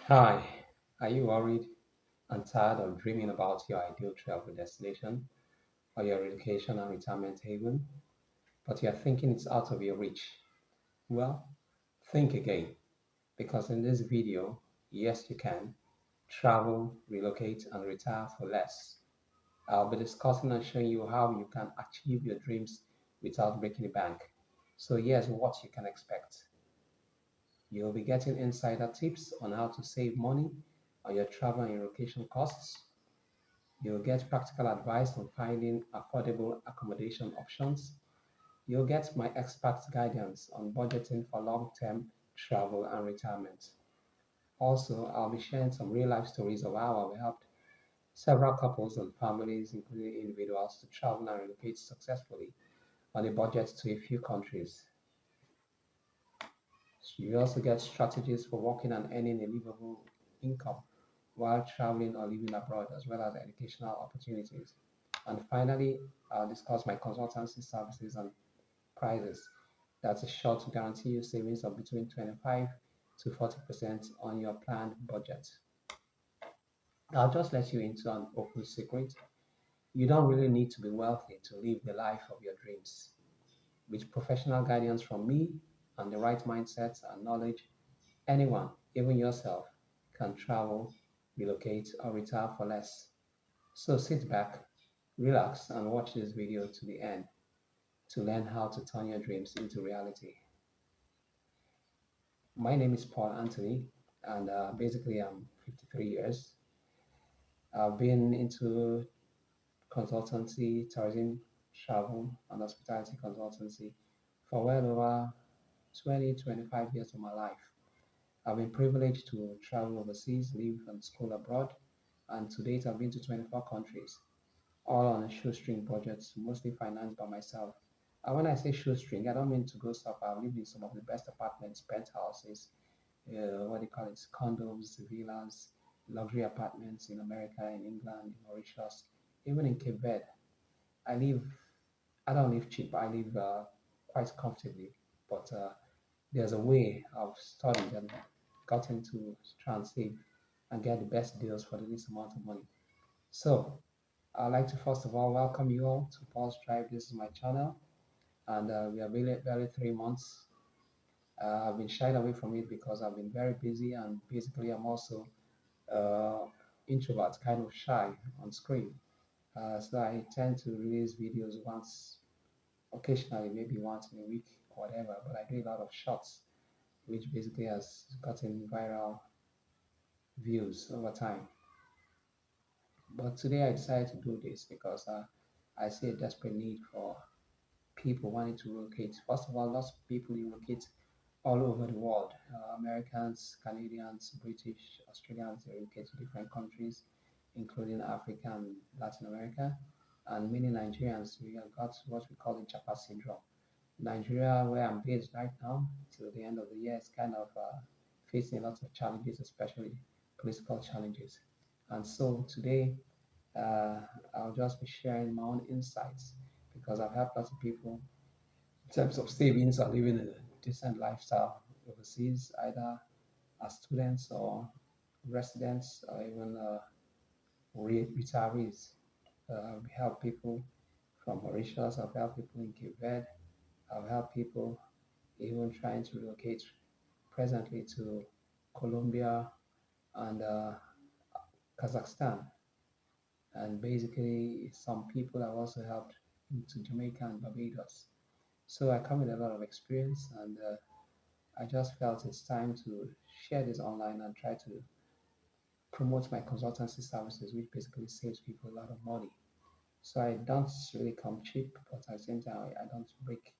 Hi, are you worried and tired of dreaming about your ideal travel destination or your relocation and retirement haven, but you're thinking it's out of your reach? Well, think again, because in this video, yes, you can travel, relocate, and retire for less. I'll be discussing and showing you how you can achieve your dreams without breaking the bank. So, here's what you can expect. You'll be getting insider tips on how to save money on your travel and relocation costs. You'll get practical advice on finding affordable accommodation options. You'll get my expert guidance on budgeting for long term travel and retirement. Also, I'll be sharing some real life stories of how I've helped several couples and families, including individuals, to travel and relocate successfully on a budget to a few countries. You also get strategies for working and earning a livable income while traveling or living abroad, as well as educational opportunities. And finally, I'll discuss my consultancy services and prices. That's a sure to guarantee you savings of between 25 to 40% on your planned budget. I'll just let you into an open secret. You don't really need to be wealthy to live the life of your dreams. With professional guidance from me and the right mindset and knowledge, anyone, even yourself, can travel, relocate, or retire for less. So sit back, relax, and watch this video to the end to learn how to turn your dreams into reality. My name is Paul Anthony, and basically, I'm 53 years. I've been into consultancy, tourism, travel, and hospitality consultancy for well over 20, 25 years of my life. I've been privileged to travel overseas, live and school abroad, and to date I've been to 24 countries, all on a shoestring budget, mostly financed by myself. And when I say shoestring, I don't mean to go stuff. I've lived in some of the best apartments, penthouses, what do you call it, condos, villas, luxury apartments in America, in England, in Mauritius, even in Cape Verde. I live, I don't live cheap, I live quite comfortably, but there's a way I've studied and gotten to try and save and get the best deals for the least amount of money. So, I'd like to first of all welcome you all to Pulse Drive. This is my channel, and we are really, barely 3 months. I've been shied away from it because I've been very busy, and basically, I'm also uh, introvert, kind of shy on screen. So I tend to release videos once, occasionally, maybe once in a week or whatever. But I do a lot of shots, which basically has gotten viral views over time. But today I decided to do this because I see a desperate need for people wanting to relocate. First of all, lots of people relocate all over the world. Americans, Canadians, British, Australians, they relocate to different countries, including Africa and Latin America. And many Nigerians, we have got what we call the Japa syndrome. Nigeria, where I'm based right now, till the end of the year, is kind of facing a lot of challenges, especially political challenges. And so today, uh, I'll just be sharing my own insights because I've helped lots of people in terms of savings or living a decent lifestyle overseas, either as students or residents or even retirees. We help people from Mauritius, I've helped people in Cape Verde, I've helped people even trying to relocate presently to Colombia and Kazakhstan. And basically, some people have also helped into Jamaica and Barbados. So I come with a lot of experience, and I just felt it's time to share this online and try to promote my consultancy services, which basically saves people a lot of money. So I don't really come cheap, but at the same time, I don't break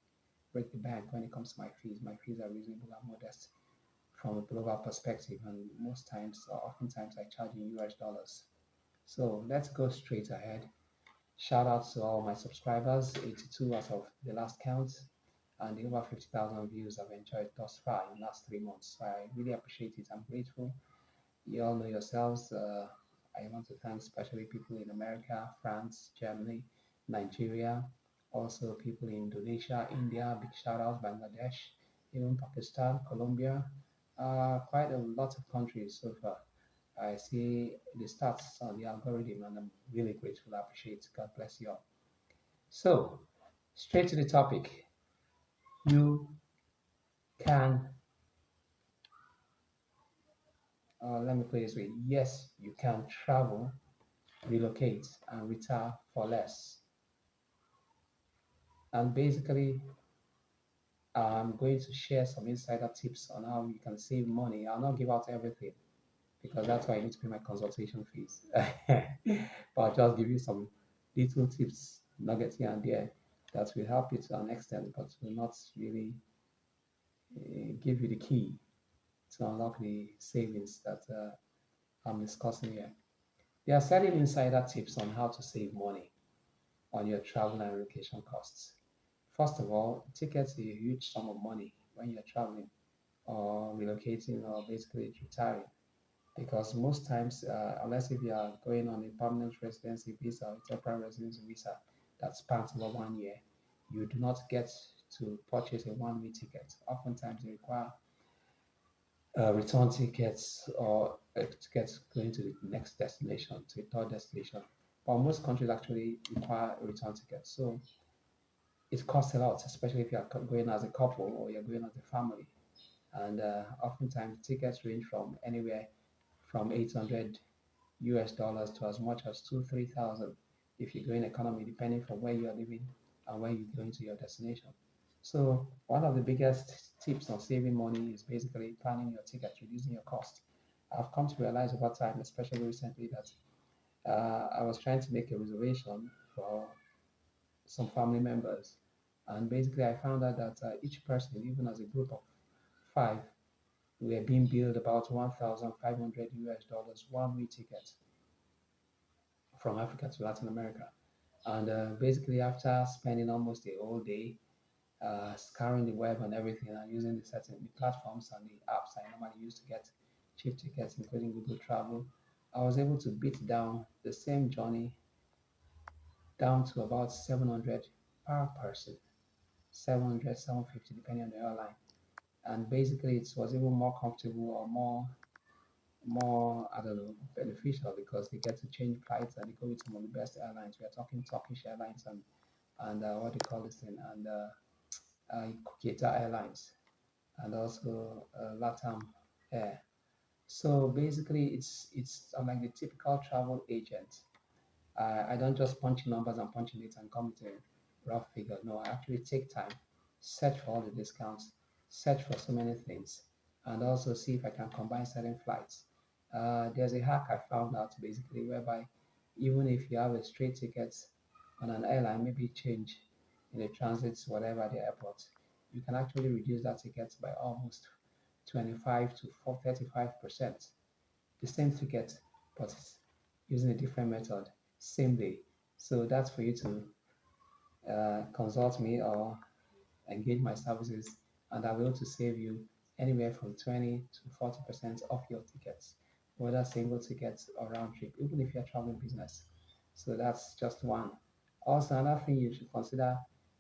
the bank when it comes to my fees. My fees are reasonable and modest from a global perspective, and most times, or oftentimes, I charge in US dollars. So let's go straight ahead. Shout out to all my subscribers, 82 as of the last count, and the over 50,000 views I've enjoyed thus far in the last 3 months. So I really appreciate it. I'm grateful. You all know yourselves. I want to thank especially people in America, France, Germany, Nigeria, also people in Indonesia, India, big shout out, Bangladesh, even Pakistan, Colombia, Quite a lot of countries so far. I see the stats on the algorithm, and I'm really grateful. I appreciate it. God bless you all. So, straight to the topic. You can, let me put it this way. Yes, you can travel, relocate, and retire for less. And basically, I'm going to share some insider tips on how you can save money. I'll not give out everything because that's why I need to pay my consultation fees. But I'll just give you some little tips, nuggets here and there that will help you to an extent, but will not really give you the key to unlock the savings that I'm discussing here. There are certain insider tips on how to save money on your travel and relocation costs. First of all, tickets are a huge sum of money when you're traveling or relocating or basically retiring. Because most times, unless if you are going on a permanent residency visa or temporary residency visa that spans over 1 year, you do not get to purchase a one-way ticket. Oftentimes, they require return tickets or tickets going to the next destination, to a third destination. But most countries actually require a return ticket. So it costs a lot, especially if you're going as a couple or you're going as a family. And oftentimes tickets range from anywhere from 800 US dollars to as much as 3,000 if you go in economy, depending from where you are living and where you're going to your destination. So one of the biggest tips on saving money is basically planning your ticket, reducing your cost. I've come to realize over time, especially recently, that I was trying to make a reservation for some family members, and basically I found out that each person, even as a group of five, were being billed about 1,500 US dollars one-way ticket from Africa to Latin America. And basically, after spending almost a whole day scouring the web and everything and using the platforms and the apps I normally use to get cheap tickets, including Google Travel, I was able to beat down the same journey down to about 700 per person, 700, 750, depending on the airline. And basically, it was even more comfortable or more, I don't know, beneficial because they get to change flights and they go with some of the best airlines. We are talking Turkish Airlines and what do you call this thing, and Qatar Airlines, and also LATAM Air. So basically, it's I'm like the typical travel agent. I don't just punch in numbers and punch in it and come to a rough figure. No, I actually take time, search for all the discounts, search for so many things, and also see if I can combine certain flights. There's a hack I found out basically whereby even if you have a straight ticket on an airline, maybe change in the transits, whatever the airport, you can actually reduce that ticket by almost 25 to 35%. The same ticket, but using a different method, same day. So that's for you to consult me or engage my services, and I'll be able to save you anywhere from 20 to 40% off your tickets, whether single tickets or round trip, even if you're traveling business. So that's just one. Also, another thing you should consider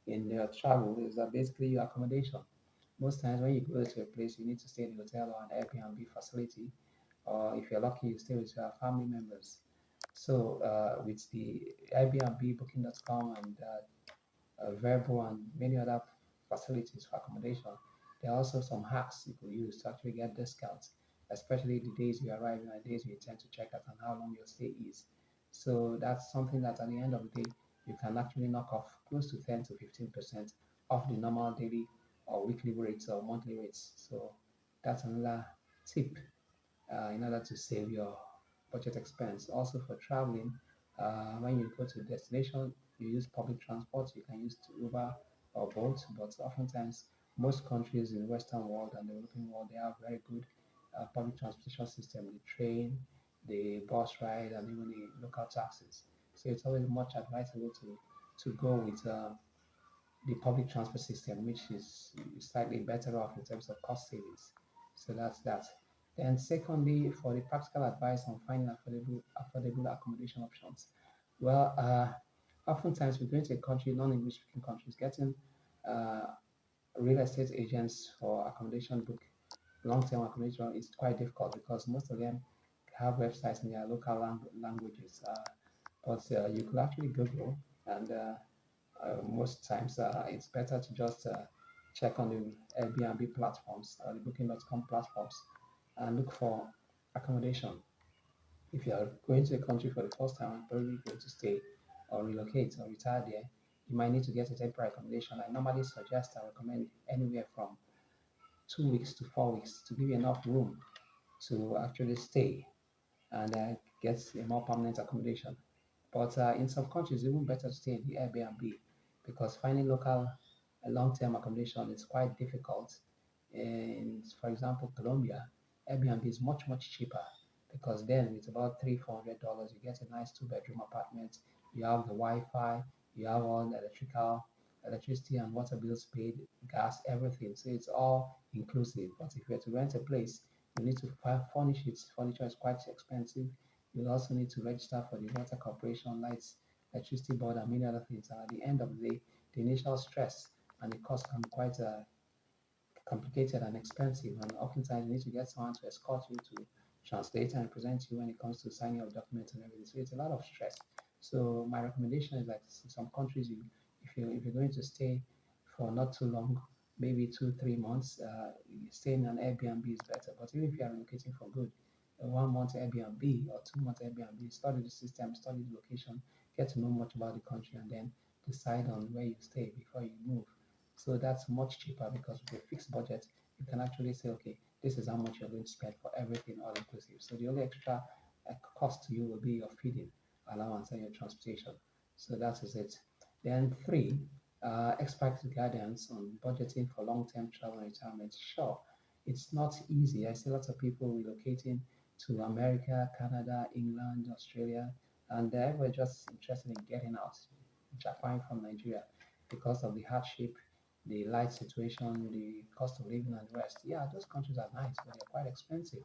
in your travel is that basically your accommodation. Most times when you go to a place, you need to stay in a hotel or an Airbnb facility, or if you're lucky, you stay with your family members. So with the Airbnb, Booking.com, and Verbo, and many other facilities for accommodation, there are also some hacks you could use to actually get discounts, especially the days you arrive and the days you intend to check out and how long your stay is. So that's something that at the end of the day, you can actually knock off close to 10 to 15% off the normal daily or weekly rates or monthly rates. So that's another tip in order to save your budget expense. Also for traveling, when you go to a destination, you use public transport. You can use Uber or Bolt, but oftentimes most countries in the Western world and the developing world they have very good public transportation system. The train, the bus ride, and even the local taxis. So it's always much advisable to go with the public transport system, which is slightly better off in terms of cost savings. So that's that. Then secondly, for the practical advice on finding affordable accommodation options. Well, oftentimes we go into a country, non-English speaking countries, getting uh, real estate agents for accommodation book. long-term accommodation is quite difficult because most of them have websites in their local languages. But you could actually Google, and most times it's better to just check on the Airbnb platforms or the Booking.com platforms and look for accommodation. If you are going to a country for the first time and probably going to stay or relocate or retire there, you might need to get a temporary accommodation. I normally suggest, I recommend anywhere from 2 weeks to 4 weeks to give you enough room to actually stay and get a more permanent accommodation. But in some countries, it's even better to stay in the Airbnb because finding local long-term accommodation is quite difficult. In, for example, Colombia, Airbnb is much cheaper because then it's about $300-400. You get a nice two-bedroom apartment. You have the Wi-Fi. You have all the electricity and water bills paid, gas, everything. So it's all inclusive. But if you were to rent a place, you need to furnish it. Furniture is quite expensive. You'll also need to register for the water corporation, lights, electricity board, and many other things. And at the end of the day, the initial stress and the cost can be quite complicated and expensive. And oftentimes, you need to get someone to escort you to translate and present you when it comes to signing of documents and everything. So it's a lot of stress. So my recommendation is that in some countries, if you're going to stay for not too long, maybe 2 3 months, staying in an Airbnb is better. But even if you are relocating for good, a 1 month Airbnb or 2 month Airbnb, study the system, study the location, get to know much about the country, and then decide on where you stay before you move. So that's much cheaper because with a fixed budget, you can actually say, okay, this is how much you're going to spend for everything all inclusive. So the only extra cost to you will be your feeding allowance and your transportation. So that is it. Then three, expert guidance on budgeting for long-term travel and retirement. Sure, it's not easy. I see lots of people relocating to America, Canada, England, Australia, and they were just interested in getting out, Japan from Nigeria, because of the hardship, the light situation, the cost of living, and the rest. Yeah, those countries are nice, but they're quite expensive.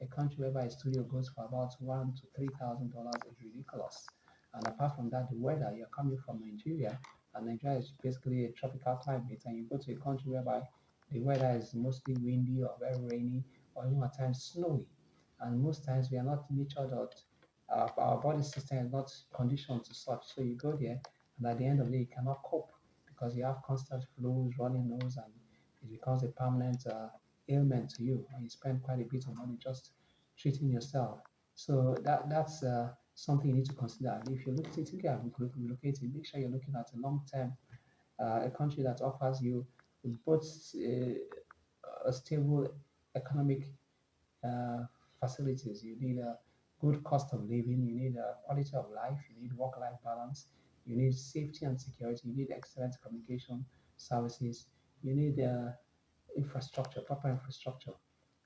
A country whereby a studio goes for about $1,000 to $3,000 is ridiculous. And apart from that, the weather, you're coming from Nigeria, and Nigeria is basically a tropical climate, and you go to a country whereby the weather is mostly windy or very rainy, or even at times snowy. And most times we are not natured or our body system is not conditioned to such. So you go there, and at the end of the day, you cannot cope because you have constant flus, running nose, and it becomes a permanent ailment to you, and you spend quite a bit of money just treating yourself. So that's something you need to consider. If you're looking, thinking of relocating, make sure you're looking at a long term, a country that offers you both a stable economic uh, facilities. You need a good cost of living. You need a quality of life. You need work-life balance. You need safety and security. You need excellent communication services. You need infrastructure, proper infrastructure,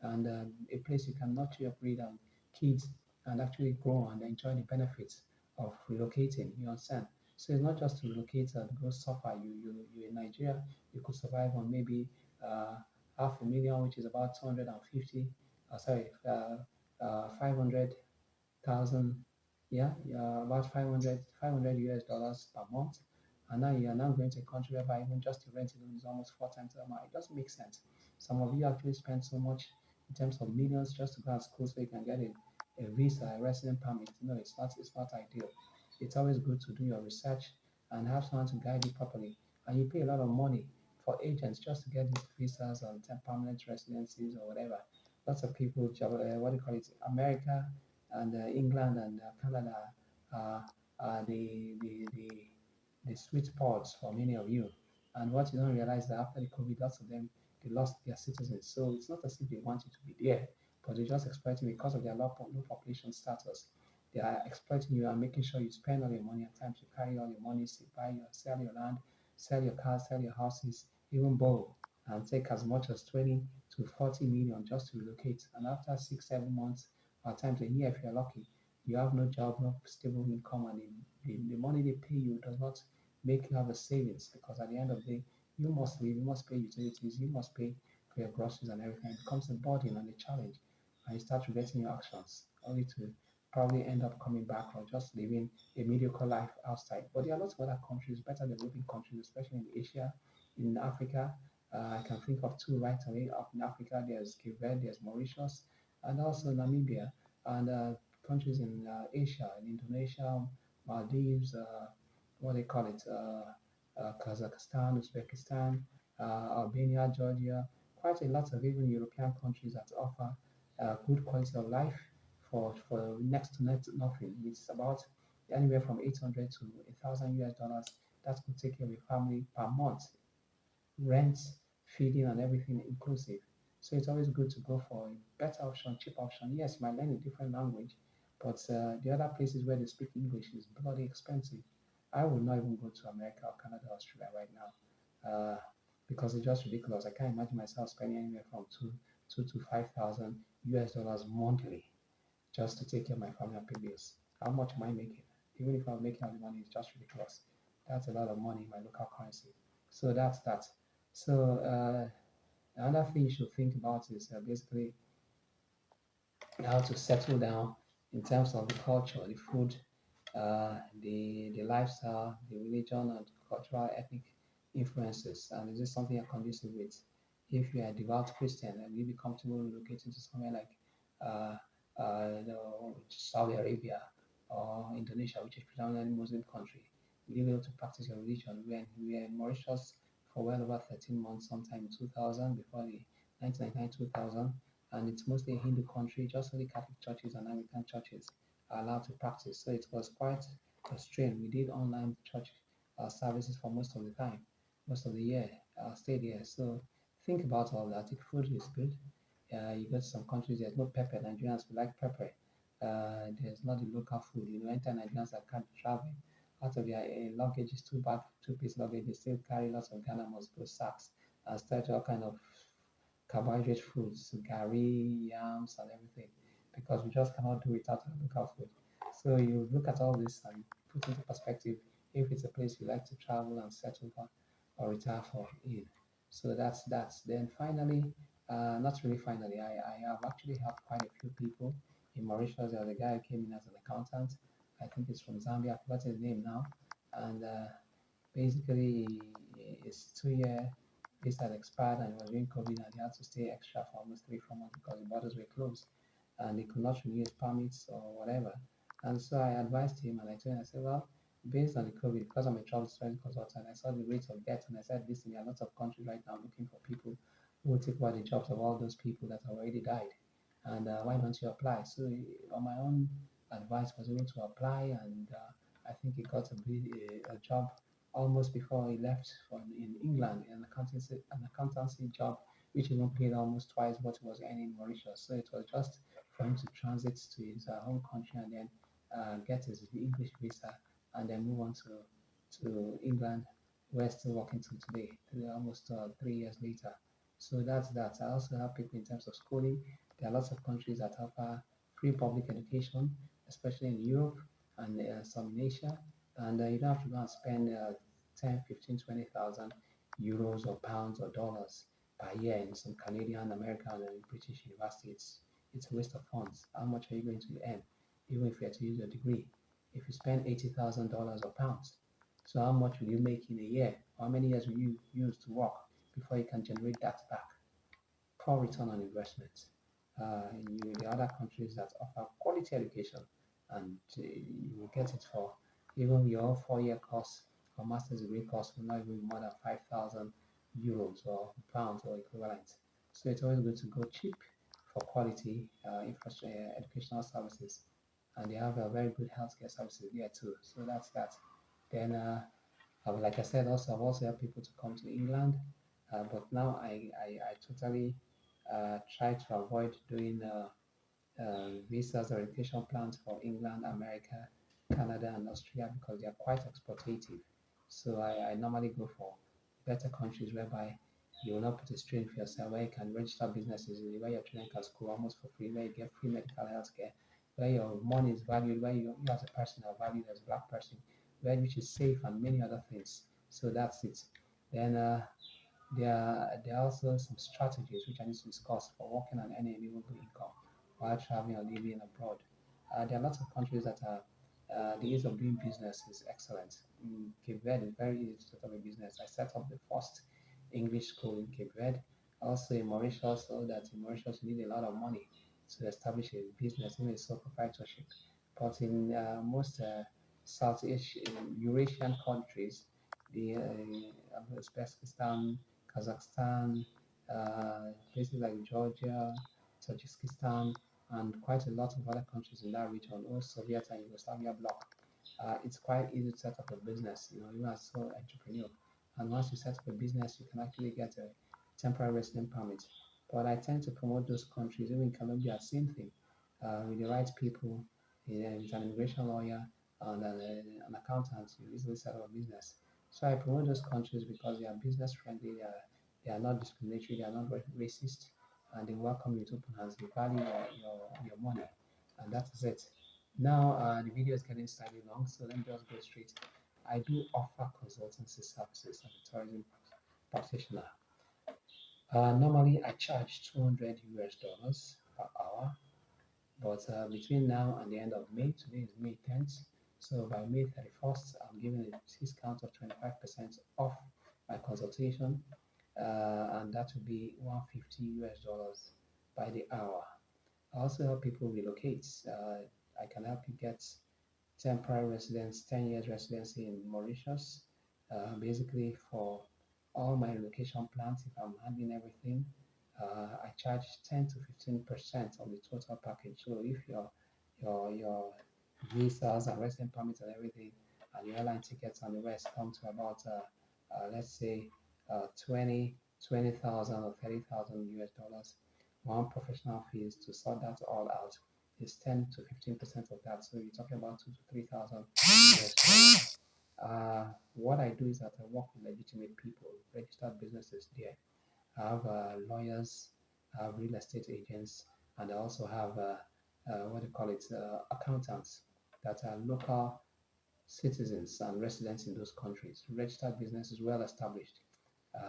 and a place you can nurture your breed and kids and actually grow and enjoy the benefits of relocating. You understand? So it's not just to relocate and go suffer. You in Nigeria, you could survive on maybe uh, 500,000, which is about 250. Sorry, 500,000, yeah, about 500 US dollars per month. And now you are now going to a country whereby even just to rent alone is almost 4 times the amount. It doesn't make sense. Some of you actually spend so much in terms of millions just to go to school so you can get a visa, a resident permit. No, it's not ideal. It's always good to do your research and have someone to guide you properly. And you pay a lot of money for agents just to get these visas and permanent residencies or whatever. Lots of people, what do you call it, America and England and Canada are, are the sweet spots for many of you. And what you don't realize that after the COVID, lots of them they lost their citizens. So it's not as if they want you to be there, but they're just exploiting because of their low population status. They are exploiting you and making sure you spend all your money. At times you carry all your money, sell your land, sell your cars, sell your houses, even borrow and take as much as 20 to 40 million just to relocate. And after 6 7 months, or at times a year if you're lucky, you have no job, no stable income, and the money they pay you does not make you have a savings because at the end of the day, you must live, you must pay utilities, you must pay for your groceries and everything. It becomes a burden and a challenge, and you start regretting your actions, only to probably end up coming back or just living a mediocre life outside. But there are lots of other countries, better developing countries, especially in Asia, in Africa, I can think of two right away. Up in Africa, there's Cape Verde, there's Mauritius, and also Namibia, and countries in Asia, in Indonesia, Maldives, what they call it, Kazakhstan, Uzbekistan, Albania, Georgia, quite a lot of even European countries that offer good quality of life for next to nothing. It's about anywhere from 800 to 1,000 US dollars that could take care of a family per month, rent, feeding, and everything inclusive. So it's always good to go for a better option, cheap option. Yes, you might learn a different language, but the other places where they speak English is bloody expensive. I would not even go to America or Canada or Australia right now because it's just ridiculous. I can't imagine myself spending anywhere from two to 5,000 US dollars monthly just to take care of my family and pay bills. How much am I making? Even if I'm making all the money, it's just ridiculous. That's a lot of money in my local currency. So that's that. So another thing you should think about is basically how to settle down in terms of the culture, the food, the lifestyle, the religion, and cultural ethnic influences. And is this something you're conducive with? If you are a devout Christian, and you be comfortable relocating to somewhere like uh, Saudi Arabia or Indonesia, which is predominantly Muslim country, will you be able to practice your religion? When we were in Mauritius for well over 13 months, sometime in 2000, before the 1999 2000, and it's mostly a Hindu country, just only Catholic churches and Anglican churches are allowed to practice. So it was quite a strain. We did online church services for most of the time, most of the year, stayed here. So think about all that. If food is good, you go to some countries, there's no pepper. Nigerians we like pepper. There's not the local food. Enter Nigerians that can't travel. Out of their luggage is too bad, two-piece luggage, they still carry lots of Ghana mosquito sacks and start all kind of carbohydrate foods, gari, yams, and everything, because we just cannot do without our local food. So you look at all this and put into perspective if it's a place you like to travel and settle for or retire for in. So that's that. Then finally, not really finally, I have actually helped quite a few people in Mauritius. There's a guy who came in as an accountant. I think he's from Zambia. I forgot his name now. And basically, his 2 year visa had expired and it was during COVID and he had to stay extra for almost 3, 4 months because the borders were closed and he could not renew his permits or whatever. And so I advised him and I told him, I said, well, based on the COVID, because I'm a travel insurance consultant, I saw the rates of death and I said, listen, there are lots of countries right now looking for people who will take over the jobs of all those people that have already died. And why don't you apply? So on my own advice, was able to apply and I think he got a job almost before he left in England, an accountancy job, which even paid almost twice what he was earning in Mauritius. So it was just for him to transit to his home country and then get his English visa and then move on to England, where he's still working till today, almost 3 years later. So that's that. I also help people in terms of schooling. There are lots of countries that offer free public education, especially in Europe and some in Asia, and you don't have to go and spend 10, 15, 20,000 euros or pounds or dollars per year in some Canadian, American, and British university. It's a waste of funds. How much are you going to earn, even if you are to use your degree? If you spend $80,000 or pounds, so how much will you make in a year? How many years will you use to work before you can generate that back? Poor return on investment. The other countries that offer quality education, and you will get it for even your 4 year course or master's degree course will not even be more than 5,000 euros or pounds or equivalent. So it's always good to go cheap for quality infrastructure, educational services, and they have a very good healthcare services there too. So that's that. Then like I said, also I've also helped people to come to England, but now I totally try to avoid doing visas or education plans for England, America, Canada, and Australia because they are quite exploitative. So I normally go for better countries whereby you will not put a strain for yourself, where you can register businesses, where your children can school almost for free, where you get free medical health care, where your money is valued, where you as a person are valued as a black person, where which is safe and many other things. So that's it. Then there are also some strategies which I need to discuss for working on any renewable income while traveling or living abroad. There are lots of countries that are the ease of doing business is excellent. Cape Verde is very easy to set up a business. I set up the first English school in Cape Verde. Also in Mauritius, so that in Mauritius you need a lot of money to establish a business, even a sole proprietorship. But in most Southeast Eurasian countries, the Uzbekistan, Kazakhstan, places like Georgia, Tajikistan, and quite a lot of other countries in that region, all Soviet and Yugoslavia bloc. It's quite easy to set up a business, you are so entrepreneur. And once you set up a business, you can actually get a temporary resident permit. But I tend to promote those countries, even in Colombia, same thing, with the right people, with an immigration lawyer and an accountant, you easily set up a business. So I promote those countries because they are business friendly, they are not discriminatory, they are not racist, and they welcome you with open hands. They value your money, and that is it. Now, the video is getting slightly long, so let me just go straight. I do offer consultancy services as a tourism practitioner. Normally, I charge 200 US dollars per hour, but between now and the end of May, today is May 10th, so by May 31st, I'm giving a discount of 25% off my consultation, and that will be 150 US dollars by the hour. I also help people relocate. I can help you get temporary residence, 10 years residency in Mauritius. Basically, for all my relocation plans, if I'm handling everything, I charge 10 to 15% of the total package. So if your visas and resident permits and everything, and your airline tickets and the rest come to about let's say 20,000 or 30,000 US dollars, one professional fees to sort that all out is 10 to 15% of that. So you're talking about 2 to 3,000 US dollars. What I do is that I work with legitimate people, registered businesses there. I have lawyers, I have real estate agents, and I also have what do you call it, accountants that are local citizens and residents in those countries. Registered businesses, well established. They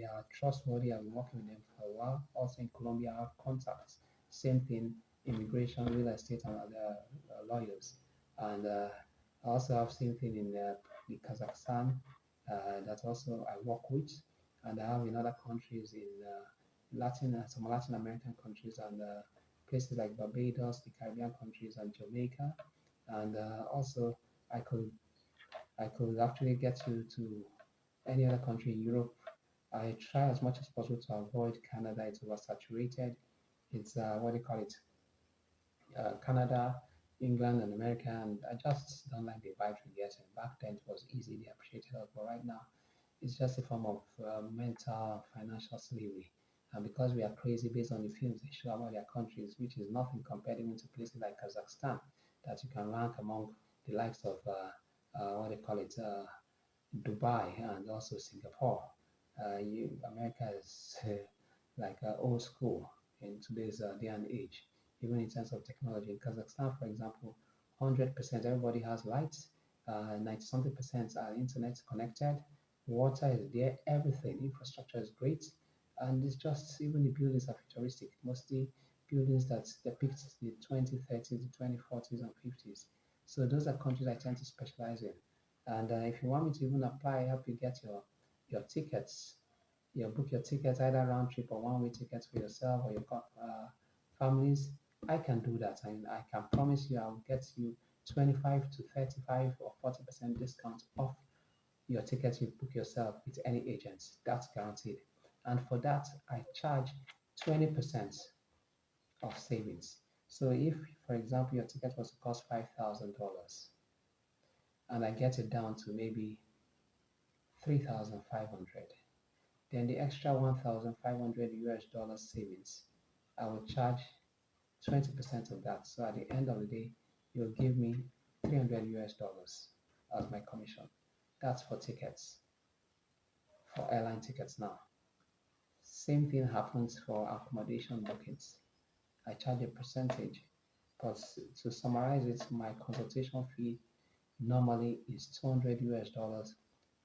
are trustworthy. I've been working with them for a while. Also in Colombia, I have contacts. Same thing, immigration, real estate, and other lawyers. And I also have same thing in Kazakhstan that also I work with. And I have in other countries in some Latin American countries and places like Barbados, the Caribbean countries, and Jamaica. And also, I could I could actually get you to any other country in Europe. I try as much as possible to avoid Canada. It's oversaturated. It's what do you call it? Canada, England, and America. And I just don't like the vibes we're getting. Back then it was easy. They appreciated us, but right now it's just a form of mental financial slavery. And because we are crazy based on the films they show about their countries, which is nothing compared even to places like Kazakhstan, that you can rank among the likes of what they call it, Dubai and also Singapore. America is like old school in today's day and age, even in terms of technology. In Kazakhstan, for example, 100% everybody has lights, 90 something percent are internet connected, water is there, everything, infrastructure is great, and it's just even the buildings are futuristic, mostly buildings that depict the 2030s, the 2040s, and 50s. So those are countries I tend to specialize in. And if you want me to even apply, help you get your tickets, you book your tickets either round trip or one way tickets for yourself or your families. I can do that, and I can promise you I'll get you 25 to 35 or 40% discount off your tickets you book yourself with any agents. That's guaranteed. And for that, I charge 20% of savings. So if, for example, your ticket was to cost $5,000 and I get it down to maybe 3,500, then the extra 1,500 US dollars savings, I will charge 20% of that. So at the end of the day, you'll give me 300 US dollars as my commission. That's for tickets, for airline tickets now. Same thing happens for accommodation bookings. I charge a percentage, but to summarize it, my consultation fee normally is 200 US dollars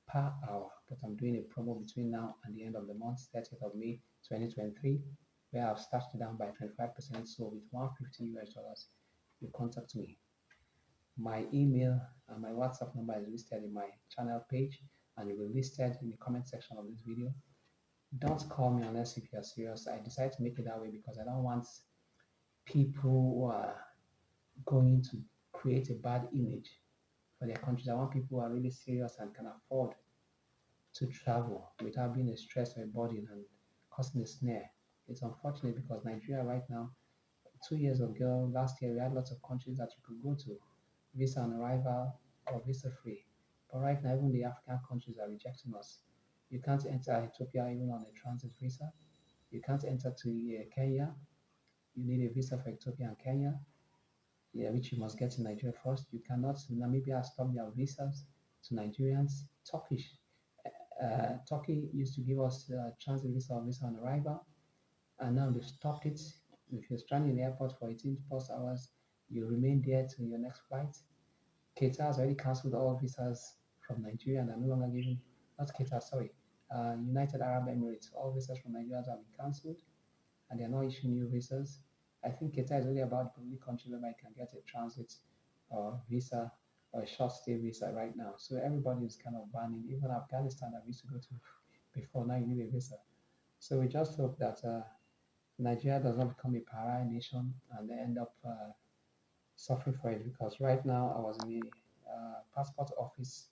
per hour, but I'm doing a promo between now and the end of the month, 30th of May 2023, where I've slashed it down by 25%. So with 150 US dollars, you contact me. My email and my WhatsApp number is listed in my channel page, and it will be listed in the comment section of this video. Don't call me unless if you are serious. I decided to make it that way because I don't want people who are going to create a bad image for their countries. I want people who are really serious and can afford to travel without being a stress or a burden and causing a snare. It's unfortunate because Nigeria right now, 2 years ago, last year, we had lots of countries that you could go to, visa on arrival or visa free. But right now, even the African countries are rejecting us. You can't enter Ethiopia even on a transit visa. You can't enter to Kenya. You need a visa for Ethiopia and Kenya, yeah, which you must get in Nigeria first. You cannot, Namibia stop their visas to Nigerians. Turkey used to give us transit visa or visa on arrival, and now they've stopped it. If you're stranded in the airport for 18 plus hours, you remain there till your next flight. Qatar has already cancelled all visas from Nigeria and are no longer giving, not Qatar, sorry, United Arab Emirates, all visas from Nigeria have been cancelled and they're not issuing new visas. I think Qatar is only about the only country where I can get a transit or visa or a short stay visa right now. So everybody is kind of banning, even Afghanistan that we used to go to before, now you need a visa. So we just hope that Nigeria does not become a pariah nation and they end up suffering for it, because right now I was in the passport office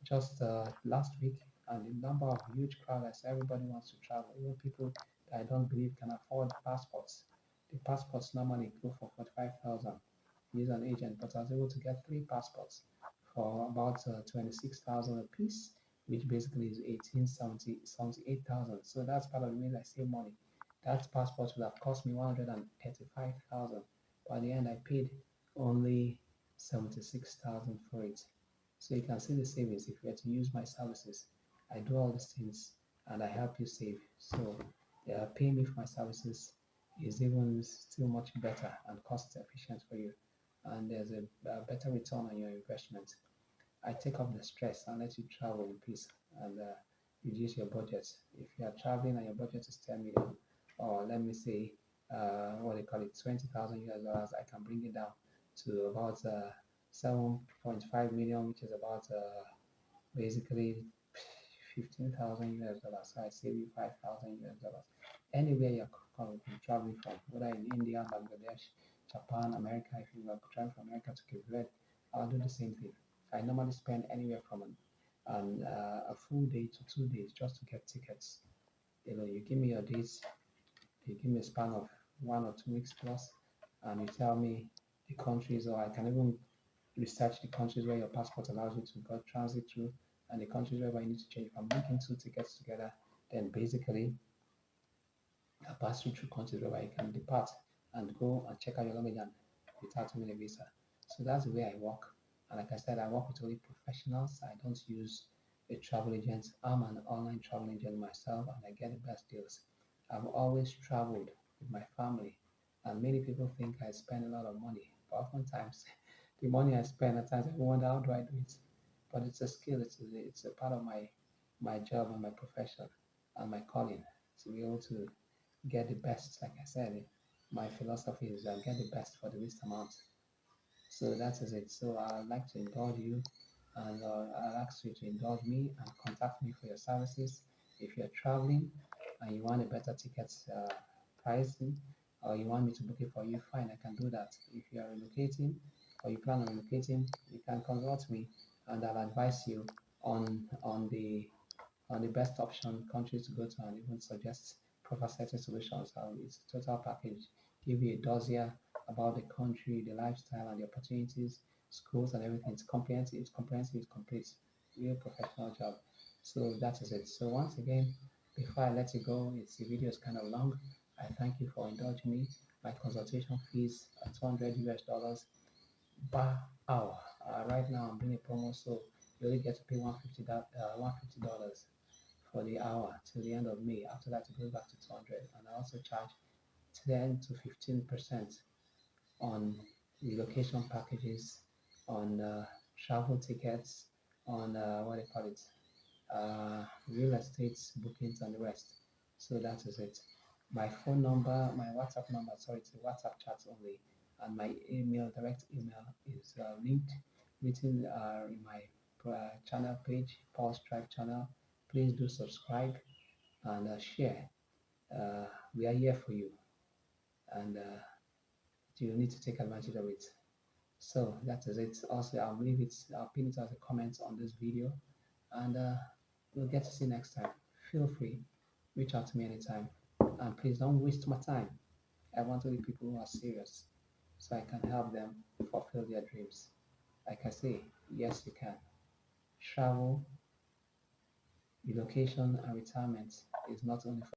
just last week, and the number of huge crowd, I said everybody wants to travel, even people that I don't believe can afford passports. The passports normally go for 45,000. Use an agent, but I was able to get 3 passports for about 26,000 a piece, which basically is 78,000. So that's part of the reason I save money. That passport would have cost me 135,000. By the end, I paid only 76,000 for it. So you can see the savings if you were to use my services. I do all these things and I help you save. So paying me for my services is even still much better and cost efficient for you. And there's a better return on your investment. I take off the stress and let you travel in peace and reduce your budget. If you are traveling and your budget is 10 million, or let me say, what they call it, 20,000 US dollars, I can bring it down to about 7.5 million, which is about basically 15,000 US dollars. So I save you 5,000 US dollars. Anywhere you're traveling from, whether in India, Bangladesh, Japan, America, if you are traveling from America to Cape Verde, I'll do the same thing. I normally spend anywhere from a full day to 2 days just to get tickets. You give me your dates, you give me a span of 1 or 2 weeks plus, and you tell me the countries, or I can even research the countries where your passport allows you to go transit through, and the countries where you need to change. If I'm linking 2 tickets together, then basically I pass you through countries where you can depart and go and check out your luggage and without having a visa. So that's the way I work. And like I said, I work with only professionals. I don't use a travel agent. I'm an online travel agent myself and I get the best deals. I've always traveled with my family, and many people think I spend a lot of money. But oftentimes, the money I spend at times I wonder how do I do it. But it's a skill. It's a part of my job and my profession and my calling to be able to get the best. Like I said, my philosophy is get the best for the least amount. So that is it. So I'd like to indulge you, and I'll ask you to indulge me and contact me for your services. If you're traveling and you want a better ticket pricing, or you want me to book it for you, fine, I can do that. If you are relocating or you plan on relocating, you can consult me, and I'll advise you on the best option countries to go to, and even suggest proper setting solutions. It's a total package. Give you a dossier about the country, the lifestyle, and the opportunities, schools, and everything. It's comprehensive. It's comprehensive. It's complete. Real professional job. So that is it. So once again, before I let you go, the video is kind of long. I thank you for indulging me. My consultation fees are 200 US dollars per hour. Right now, I'm doing a promo, so you only get to pay $150 for the hour till the end of May. After that, it goes back to 200. And I also charge 10 to 15% on relocation packages, on travel tickets, on what do you call it, real estate bookings, and the rest. So that is it. My phone number, my WhatsApp number, sorry, it's a WhatsApp chat only, and my email, direct email, is linked written in my channel page, Pulse Drive channel. Please do subscribe and share. We are here for you, and you need to take advantage of it. So that is it. Also, I'll pin it as a comment on this video, and we'll get to see you next time. Feel free, reach out to me anytime, and please don't waste my time. I want to lead people who are serious, so I can help them fulfill their dreams. Like I say, yes, you can. Travel, relocation, and retirement is not only for